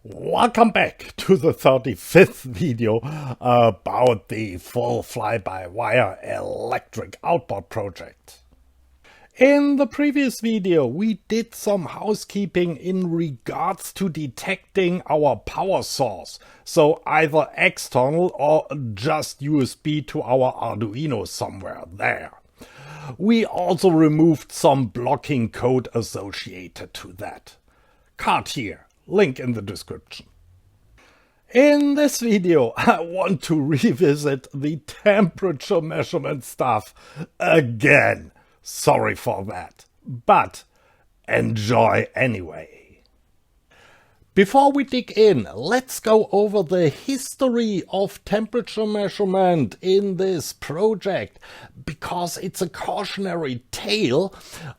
Welcome back to the 35th video about the full fly-by-wire electric outboard project. In the previous video we did some housekeeping in regards to detecting our power source, so either external or just USB to our Arduino somewhere there. We also removed some blocking code associated to that. Card here. Link in the description. In this video, I want to revisit the temperature measurement stuff again. Sorry for that, but enjoy anyway. Before we dig in, let's go over the history of temperature measurement in this project, because it's a cautionary tale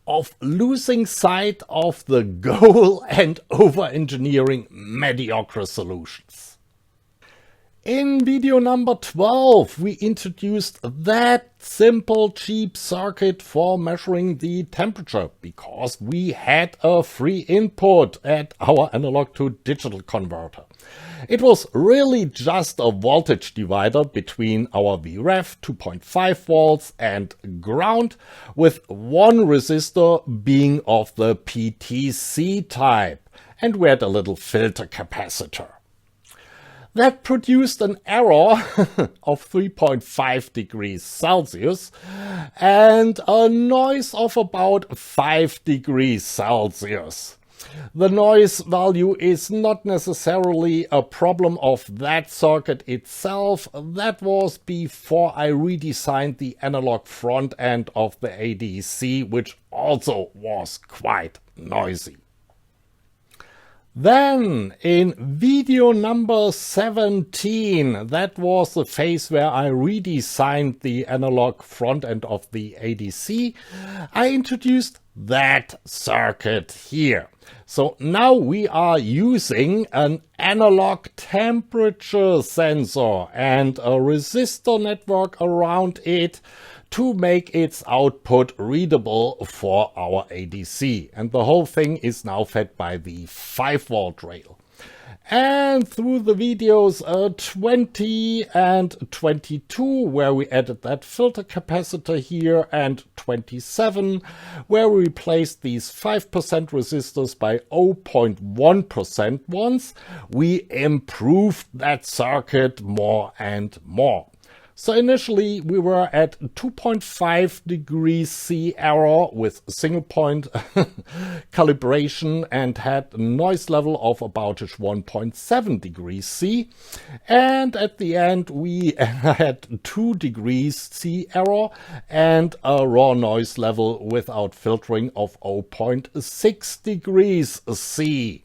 of losing sight of the goal and over-engineering mediocre solutions. In video number 12, we introduced that simple, cheap circuit for measuring the temperature, because we had a free input at our analog to digital converter. It was really just a voltage divider between our VREF 2.5 volts and ground, with one resistor being of the PTC type, and we had a little filter capacitor. That produced an error of 3.5 degrees Celsius and a noise of about 5 degrees Celsius. The noise value is not necessarily a problem of that circuit itself. That was before I redesigned the analog front end of the ADC, which also was quite noisy. Then, in video number 17, that was the phase where I redesigned the analog front end of the ADC, I introduced that circuit here. So now we are using an analog temperature sensor and a resistor network around it to make its output readable for our ADC. And the whole thing is now fed by the 5-volt rail. And through the videos 20 and 22, where we added that filter capacitor here, and 27, where we replaced these 5% resistors by 0.1% ones, we improved that circuit more and more. So initially we were at 2.5 degrees C error with single point calibration and had a noise level of about 1.7 degrees C. And at the end we had 2 degrees C error and a raw noise level without filtering of 0.6 degrees C.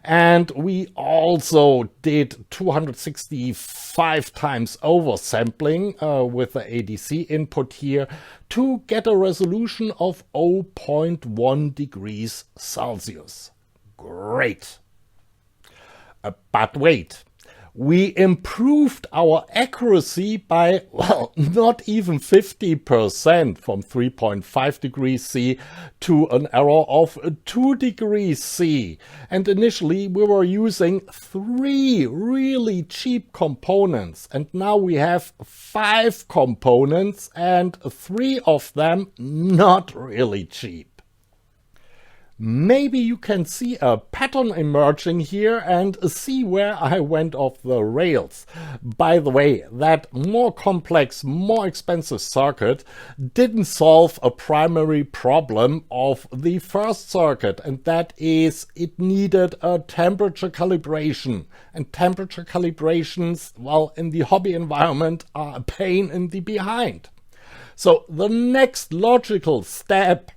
And we also did 265 times oversampling with the ADC input here to get a resolution of 0.1 degrees Celsius. Great! But wait, we improved our accuracy by, well, not even 50%, from 3.5 degrees C to an error of 2 degrees C. And initially we were using 3 really cheap components, and now we have 5 components and 3 of them not really cheap. Maybe you can see a pattern emerging here and see where I went off the rails. By the way, that more complex, more expensive circuit didn't solve a primary problem of the first circuit, and that is it needed a temperature calibration. And temperature calibrations, well, in the hobby environment are a pain in the behind. So the next logical step,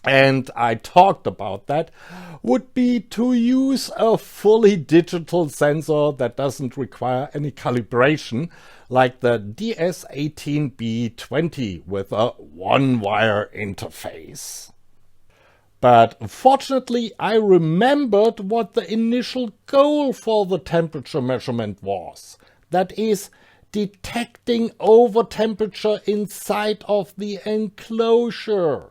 and I talked about that, would be to use a fully digital sensor that doesn't require any calibration, like the DS18B20 with a one-wire interface. But fortunately, I remembered what the initial goal for the temperature measurement was. That is, detecting over temperature inside of the enclosure.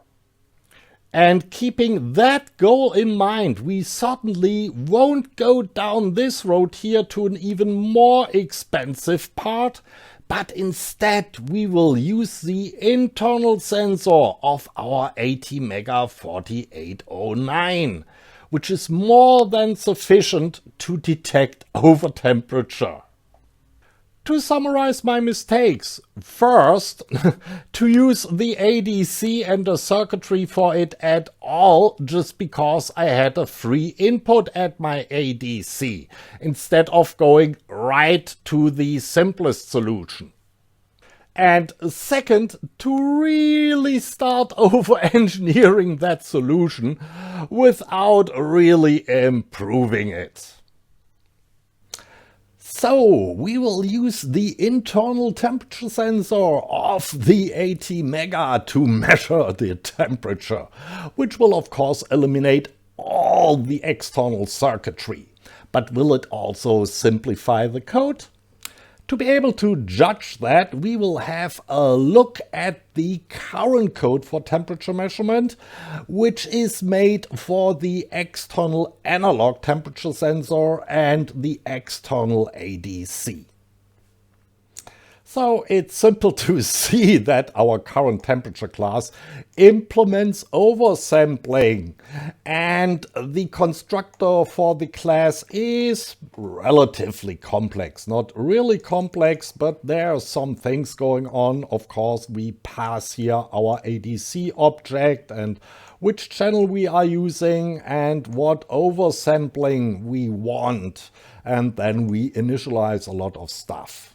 And keeping that goal in mind, we certainly won't go down this road here to an even more expensive part, but instead we will use the internal sensor of our ATmega 4809, which is more than sufficient to detect overtemperature. To summarize my mistakes, first, to use the ADC and the circuitry for it at all just because I had a free input at my ADC, instead of going right to the simplest solution. And second, to really start over-engineering that solution without really improving it. So we will use the internal temperature sensor of the ATmega to measure the temperature, which will of course eliminate all the external circuitry. But will it also simplify the code? To be able to judge that, we will have a look at the current code for temperature measurement, which is made for the external analog temperature sensor and the external ADC. So it's simple to see that our current temperature class implements oversampling, and the constructor for the class is relatively complex. Not really complex, but there are some things going on. Of course, we pass here our ADC object and which channel we are using and what oversampling we want, and then we initialize a lot of stuff.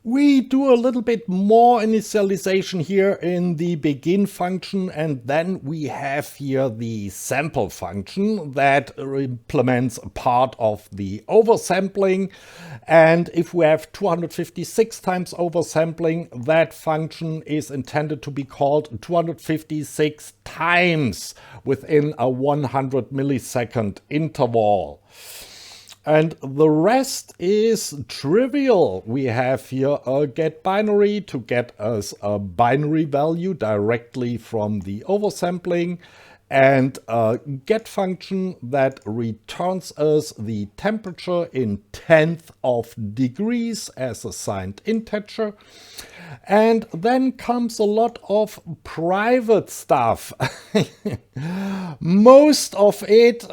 We do a little bit more initialization here in the begin function, and then we have here the sample function that implements part of the oversampling. And if we have 256 times oversampling, that function is intended to be called 256 times within a 100 millisecond interval. And the rest is trivial. We have here a get binary to get us a binary value directly from the oversampling, and a get function that returns us the temperature in tenth of degrees as a signed integer. And then comes a lot of private stuff. Most of it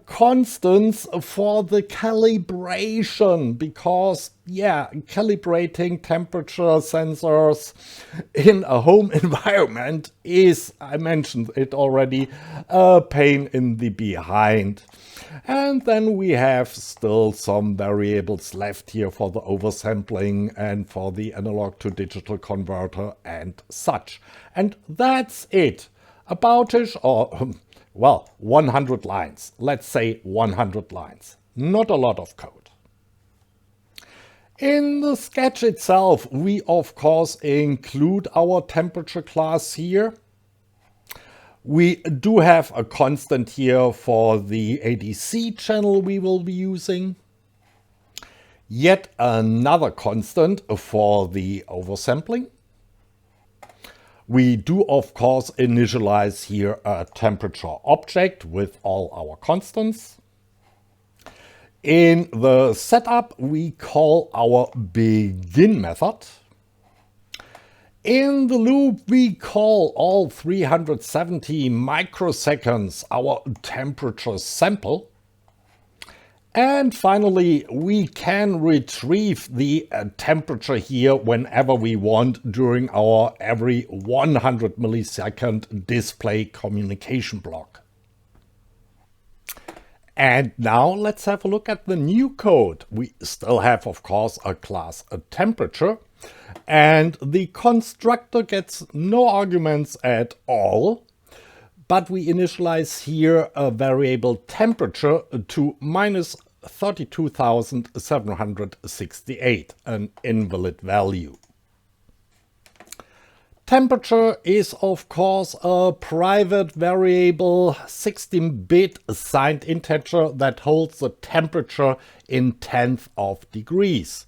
constants for the calibration, because calibrating temperature sensors in a home environment is, I mentioned it already, a pain in the behind. And then we have still some variables left here for the oversampling and for the analog to digital converter and such. And that's it. About-ish, or, well, 100 lines. Let's say 100 lines. Not a lot of code. In the sketch itself, we of course include our temperature class here. We do have a constant here for the ADC channel we will be using. Yet another constant for the oversampling. We do of course initialize here a temperature object with all our constants. In the setup, we call our begin method. In the loop, we call all 370 microseconds our temperature sample. And finally, we can retrieve the temperature here whenever we want during our every 100 millisecond display communication block. And now let's have a look at the new code. We still have, of course, a class temperature. And the constructor gets no arguments at all, but we initialize here a variable temperature to minus 32,768, an invalid value. Temperature is of course a private variable 16-bit signed integer that holds the temperature in tenth of degrees.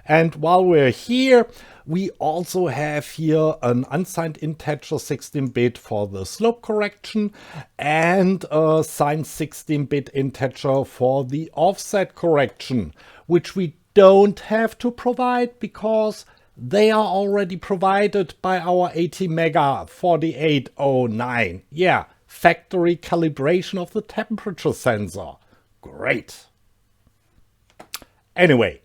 And while we're here, we also have here an unsigned integer 16-bit for the slope correction and a signed 16-bit integer for the offset correction, which we don't have to provide because they are already provided by our ATmega 4809. Yeah, factory calibration of the temperature sensor. Great. Anyway,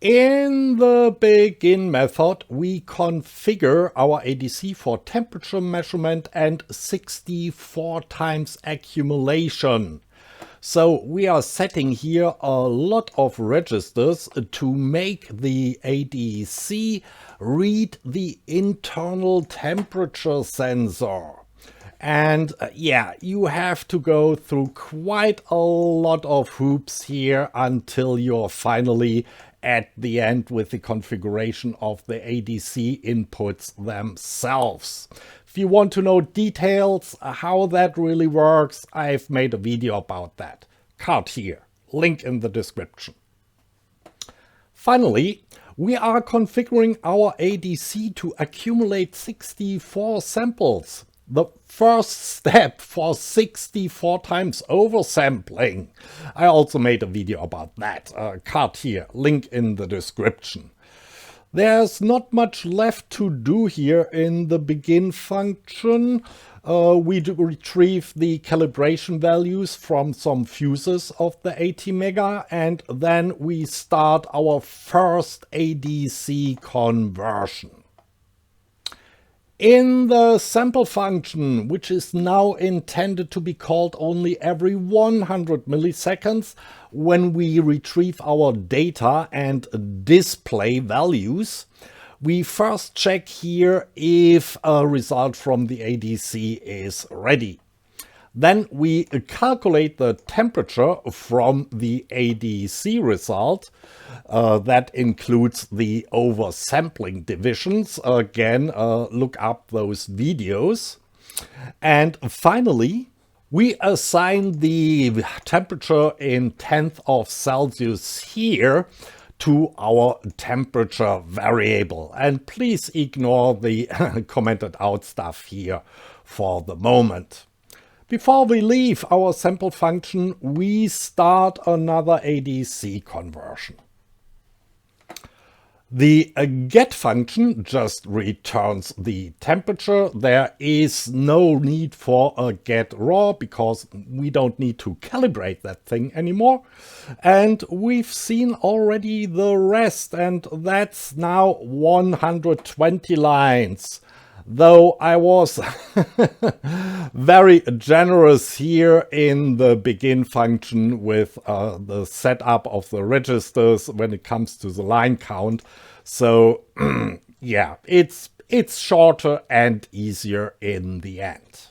in the begin method, we configure our ADC for temperature measurement and 64 times accumulation. So we are setting here a lot of registers to make the ADC read the internal temperature sensor. And yeah, you have to go through quite a lot of hoops here until you're finally at the end with the configuration of the ADC inputs themselves. If you want to know details, how that really works, I've made a video about that. Card here, link in the description. Finally, we are configuring our ADC to accumulate 64 samples. The first step for 64 times oversampling. I also made a video about that. Card here, link in the description. There's not much left to do here in the begin function. We retrieve the calibration values from some fuses of the ATmega, and then we start our first ADC conversion. In the sample function, which is now intended to be called only every 100 milliseconds when we retrieve our data and display values, we first check here if a result from the ADC is ready. Then we calculate the temperature from the ADC result. That includes the oversampling divisions. Again, look up those videos. And finally, we assign the temperature in 10th of Celsius here to our temperature variable. And please ignore the commented out stuff here for the moment. Before we leave our sample function, we start another ADC conversion. The get function just returns the temperature. There is no need for a get raw because we don't need to calibrate that thing anymore. And we've seen already the rest, and that's now 120 lines. Though I was very generous here in the begin function with the setup of the registers when it comes to the line count. So yeah, it's shorter and easier in the end.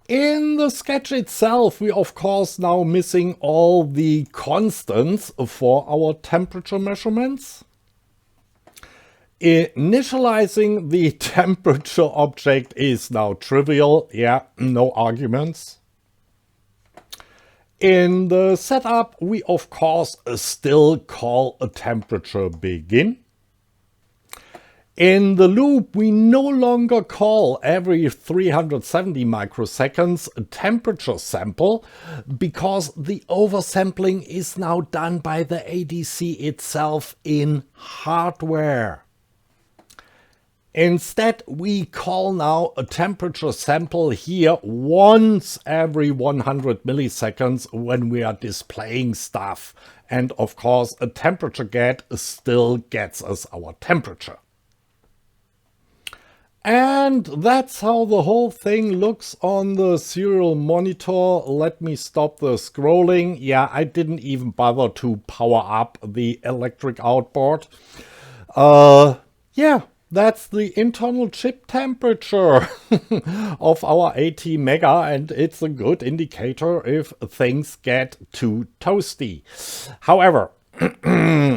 In the sketch itself, we of course now missing all the constants for our temperature measurements. Initializing the temperature object is now trivial. Yeah, no arguments. In the setup, we of course still call a temperature begin. In the loop, we no longer call every 370 microseconds a temperature sample because the oversampling is now done by the ADC itself in hardware. Instead, we call now a temperature sample here once every 100 milliseconds when we are displaying stuff. And of course, a temperature get still gets us our temperature. And that's how the whole thing looks on the serial monitor. Let me stop the scrolling. Yeah, I didn't even bother to power up the electric outboard. Yeah. That's the internal chip temperature of our ATmega, and it's a good indicator if things get too toasty. However,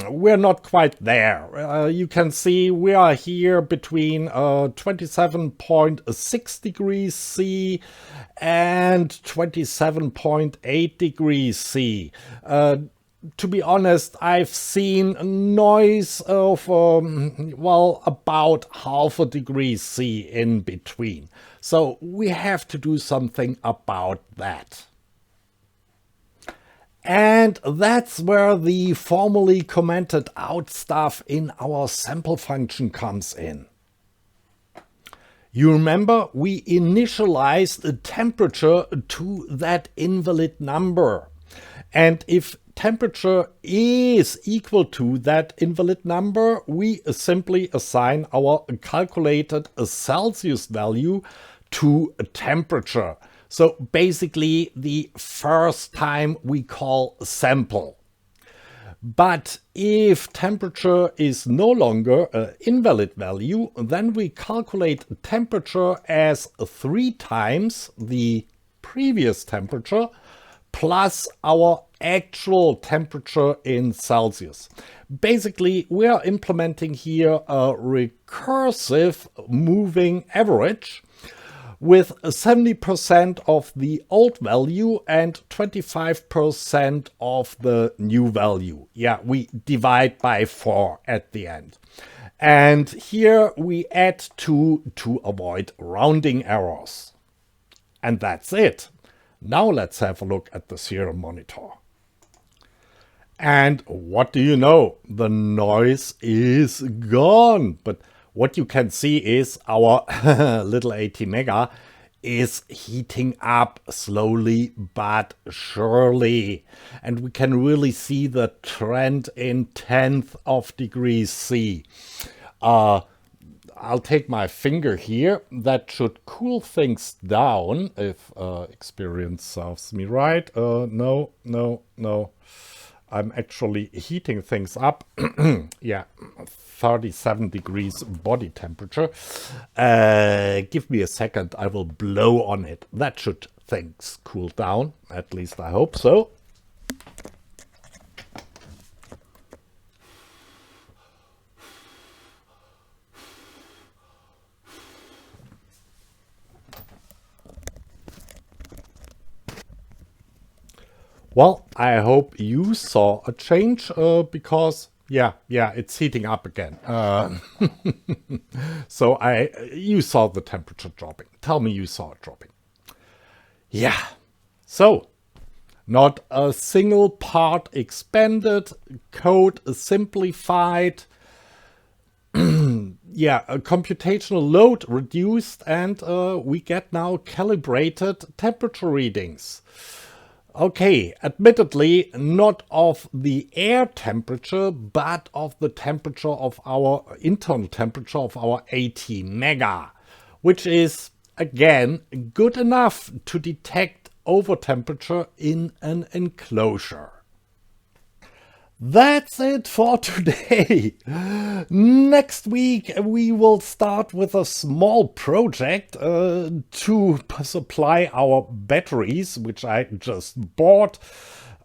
we're not quite there. You can see we are here between 27.6 degrees C and 27.8 degrees C. to be honest, I've seen a noise of, well, about half a degree C in between. So we have to do something about that. And that's where the formally commented out stuff in our sample function comes in. You remember we initialized a temperature to that invalid number. And if temperature is equal to that invalid number, we simply assign our calculated Celsius value to a temperature. So basically the first time we call sample. But if temperature is no longer an invalid value, then we calculate temperature as 3 times the previous temperature plus our actual temperature in Celsius. Basically, we are implementing here a recursive moving average with 70% of the old value and 25% of the new value. Yeah, we divide by 4 at the end. And here we add 2 to avoid rounding errors. And that's it. Now let's have a look at the serial monitor. And what do you know? The noise is gone. But what you can see is our little ATmega is heating up slowly but surely. And we can really see the trend in 10th of degrees C. I'll take my finger here. That should cool things down if experience serves me right. No. I'm actually heating things up. Yeah, 37 degrees body temperature. Give me a second, I will blow on it. That should things cool down, at least I hope so. Well, I hope you saw a change because, yeah, it's heating up again. So you saw the temperature dropping. Tell me you saw it dropping. Yeah, so not a single part expanded, code simplified. Yeah, a computational load reduced, and we get now calibrated temperature readings. Okay, admittedly, not of the air temperature, but of the temperature of our internal temperature of our ATmega, which is, again, good enough to detect overtemperature in an enclosure. That's it for today. Next week we will start with a small project to supply our batteries, which I just bought.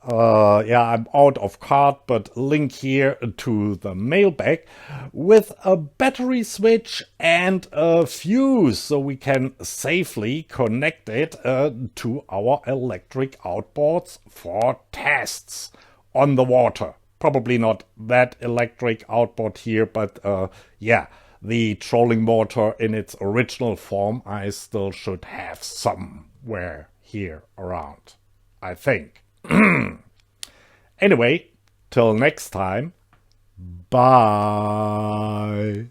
Yeah, I'm out of card, but link here to the mailbag with a battery switch and a fuse, so we can safely connect it to our electric outboards for tests on the water. Probably not that electric outboard here, but yeah, the trolling motor in its original form I still should have somewhere here around, I think. Anyway, till next time, bye.